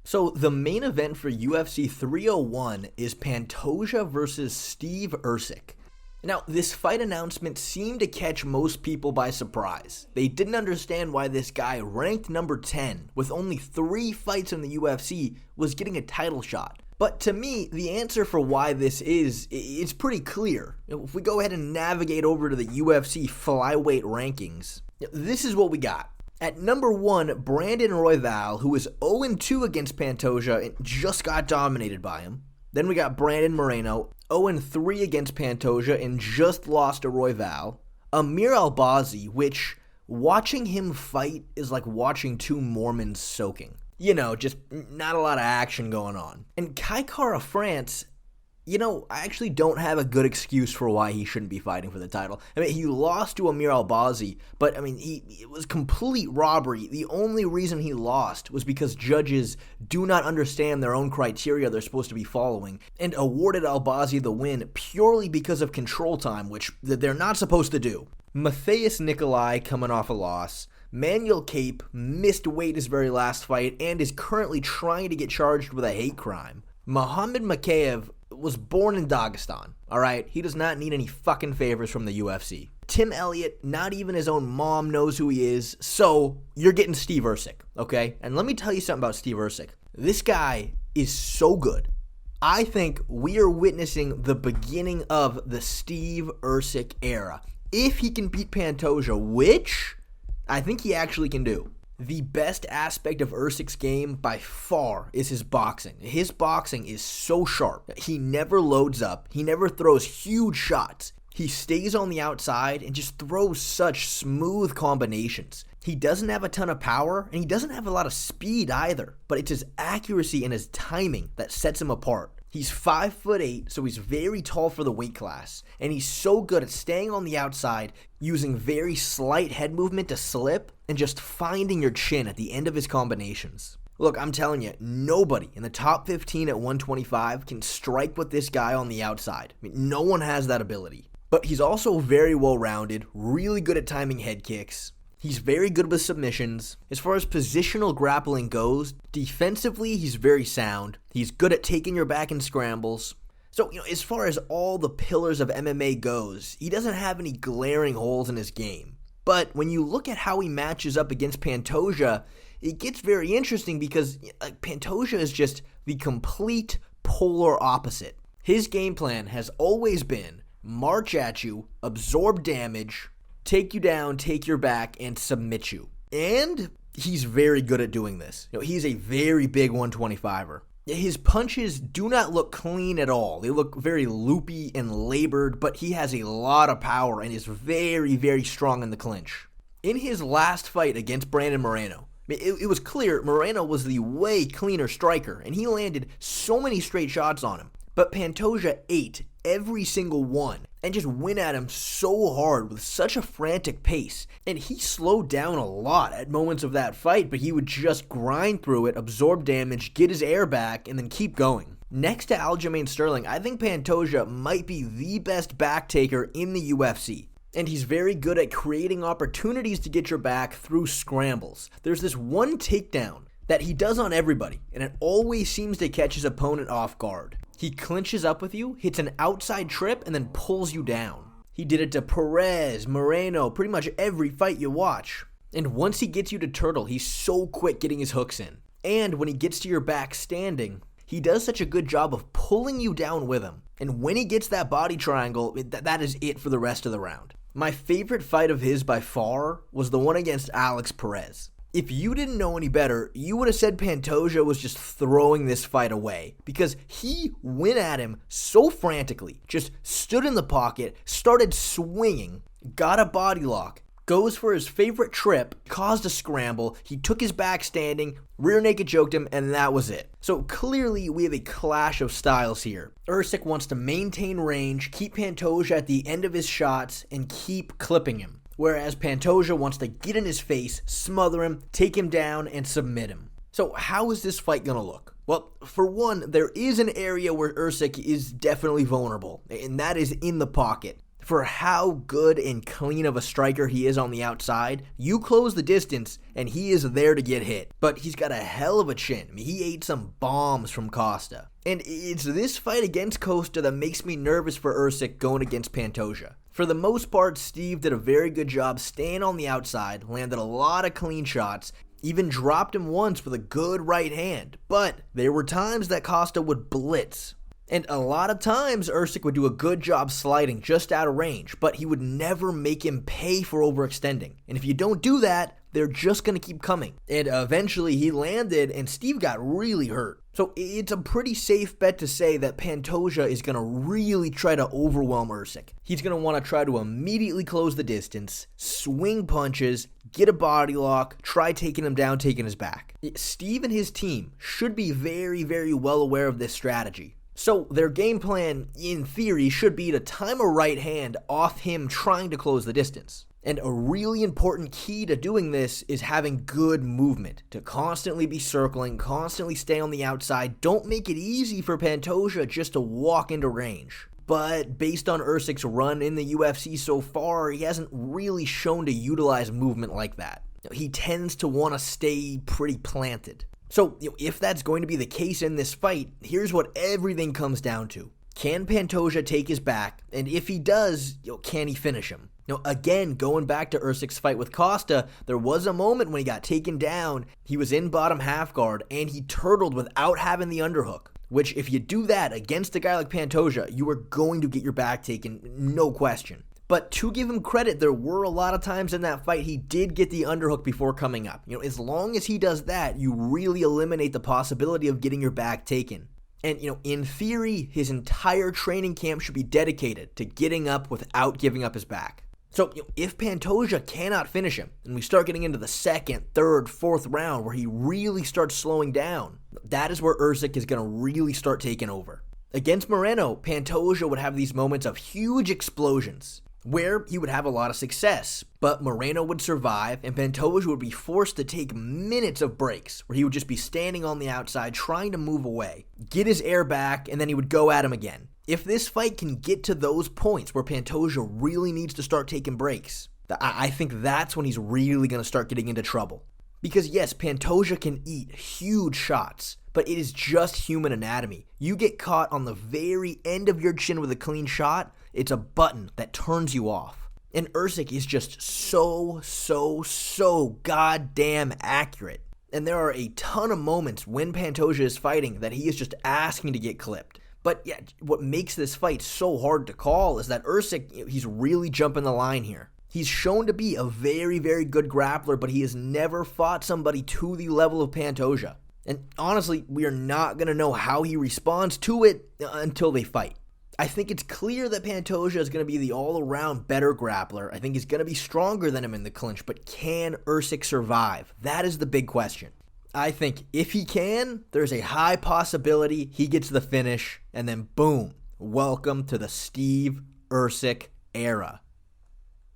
So the main event for UFC 301 is Pantoja versus Steve Erceg. Now, this fight announcement seemed to catch most people by surprise. They didn't understand why this guy, ranked number 10, with only 3 fights in the UFC, was getting a title shot. But to me, the answer for why this is pretty clear. If we go ahead and navigate over to the UFC flyweight rankings, this is what we got. At number 1, Brandon Royval, who is 0-2 against Pantoja and just got dominated by him. Then we got Brandon Moreno, 0-3 against Pantoja and just lost to Royval. Amir Albazi, which watching him fight is like watching 2 Mormons soaking. You know, just not a lot of action going on. And Kai Kara France, I actually don't have a good excuse for why he shouldn't be fighting for the title. I mean, he lost to Amir Albazi, but it was complete robbery. The only reason he lost was because judges do not understand their own criteria they're supposed to be following and awarded Albazi the win purely because of control time, which they're not supposed to do. Matheus Nicolai coming off a loss. Manuel Cape missed weight his very last fight and is currently trying to get charged with a hate crime. Muhammad Makayev was born in Dagestan, alright? He does not need any fucking favors from the UFC. Tim Elliott, not even his own mom knows who he is, so you're getting Steve Erceg, okay? And let me tell you something about Steve Erceg. This guy is so good. I think we are witnessing the beginning of the Steve Erceg era. If he can beat Pantoja, which I think he actually can do. The best aspect of Erceg's game by far is his boxing. His boxing is so sharp. He never loads up. He never throws huge shots. He stays on the outside and just throws such smooth combinations. He doesn't have a ton of power, and he doesn't have a lot of speed either, but it's his accuracy and his timing that sets him apart. He's 5'8", so he's very tall for the weight class, and he's so good at staying on the outside, using very slight head movement to slip, and just finding your chin at the end of his combinations. Look, I'm telling you, nobody in the top 15 at 125 can strike with this guy on the outside. I mean, no one has that ability. But he's also very well-rounded, really good at timing head kicks. He's very good with submissions. As far as positional grappling goes, defensively, he's very sound. He's good at taking your back in scrambles. So, as far as all the pillars of MMA goes, he doesn't have any glaring holes in his game. But when you look at how he matches up against Pantoja, it gets very interesting because Pantoja is just the complete polar opposite. His game plan has always been march at you, absorb damage, take you down, take your back, and submit you. And he's very good at doing this. He's a very big 125er. His punches do not look clean at all. They look very loopy and labored, but he has a lot of power and is very, very strong in the clinch. In his last fight against Brandon Moreno, it was clear Moreno was the way cleaner striker, and he landed so many straight shots on him. But Pantoja ate every single one and just went at him so hard with such a frantic pace. And he slowed down a lot at moments of that fight, but he would just grind through it, absorb damage, get his air back, and then keep going. Next to Aljamain Sterling, I think Pantoja might be the best back taker in the UFC. And he's very good at creating opportunities to get your back through scrambles. There's this one takedown that he does on everybody, and it always seems to catch his opponent off guard. He clinches up with you, hits an outside trip, and then pulls you down. He did it to Perez, Moreno, pretty much every fight you watch. And once he gets you to turtle, he's so quick getting his hooks in. And when he gets to your back standing, he does such a good job of pulling you down with him. And when he gets that body triangle, that is it for the rest of the round. My favorite fight of his by far was the one against Alex Perez. If you didn't know any better, you would have said Pantoja was just throwing this fight away because he went at him so frantically, just stood in the pocket, started swinging, got a body lock, goes for his favorite trip, caused a scramble, he took his back standing, rear naked choked him, and that was it. So clearly we have a clash of styles here. Erceg wants to maintain range, keep Pantoja at the end of his shots, and keep clipping him. Whereas Pantoja wants to get in his face, smother him, take him down, and submit him. So how is this fight going to look? Well, for one, there is an area where Erceg is definitely vulnerable, and that is in the pocket. For how good and clean of a striker he is on the outside, you close the distance and he is there to get hit. But he's got a hell of a chin. I mean, he ate some bombs from Costa. And it's this fight against Costa that makes me nervous for Erceg going against Pantoja. For the most part, Steve did a very good job staying on the outside, landed a lot of clean shots, even dropped him once with a good right hand. But there were times that Costa would blitz. And a lot of times, Erceg would do a good job sliding just out of range, but he would never make him pay for overextending. And if you don't do that, they're just going to keep coming. And eventually he landed, and Steve got really hurt. So it's a pretty safe bet to say that Pantoja is going to really try to overwhelm Erceg. He's going to want to try to immediately close the distance, swing punches, get a body lock, try taking him down, taking his back. Steve and his team should be very, very well aware of this strategy. So their game plan, in theory, should be to time a right hand off him trying to close the distance. And a really important key to doing this is having good movement, to constantly be circling, constantly stay on the outside. Don't make it easy for Pantoja just to walk into range. But based on Erceg's run in the UFC so far, he hasn't really shown to utilize movement like that. He tends to want to stay pretty planted. So, if that's going to be the case in this fight, here's what everything comes down to. Can Pantoja take his back? And if he does, can he finish him? Again, going back to Erceg's fight with Costa, there was a moment when he got taken down, he was in bottom half guard, and he turtled without having the underhook. Which, if you do that against a guy like Pantoja, you are going to get your back taken, no question. But to give him credit, there were a lot of times in that fight he did get the underhook before coming up. As long as he does that, you really eliminate the possibility of getting your back taken. And, in theory, his entire training camp should be dedicated to getting up without giving up his back. So, if Pantoja cannot finish him, and we start getting into the second, third, fourth round where he really starts slowing down, that is where Erceg is going to really start taking over. Against Moreno, Pantoja would have these moments of huge explosions, where he would have a lot of success, but Moreno would survive, and Pantoja would be forced to take minutes of breaks, where he would just be standing on the outside trying to move away, get his air back, and then he would go at him again. If this fight can get to those points where Pantoja really needs to start taking breaks, I think that's when he's really going to start getting into trouble. Because yes, Pantoja can eat huge shots, but it is just human anatomy. You get caught on the very end of your chin with a clean shot, it's a button that turns you off. And Erceg is just so goddamn accurate. And there are a ton of moments when Pantoja is fighting that he is just asking to get clipped. But yeah, what makes this fight so hard to call is that Erceg, he's really jumping the line here. He's shown to be a very, very good grappler, but he has never fought somebody to the level of Pantoja. And honestly, we are not going to know how he responds to it until they fight. I think it's clear that Pantoja is going to be the all-around better grappler. I think he's going to be stronger than him in the clinch, but can Erceg survive? That is the big question. I think if he can, there's a high possibility he gets the finish, and then boom, welcome to the Steve Erceg era.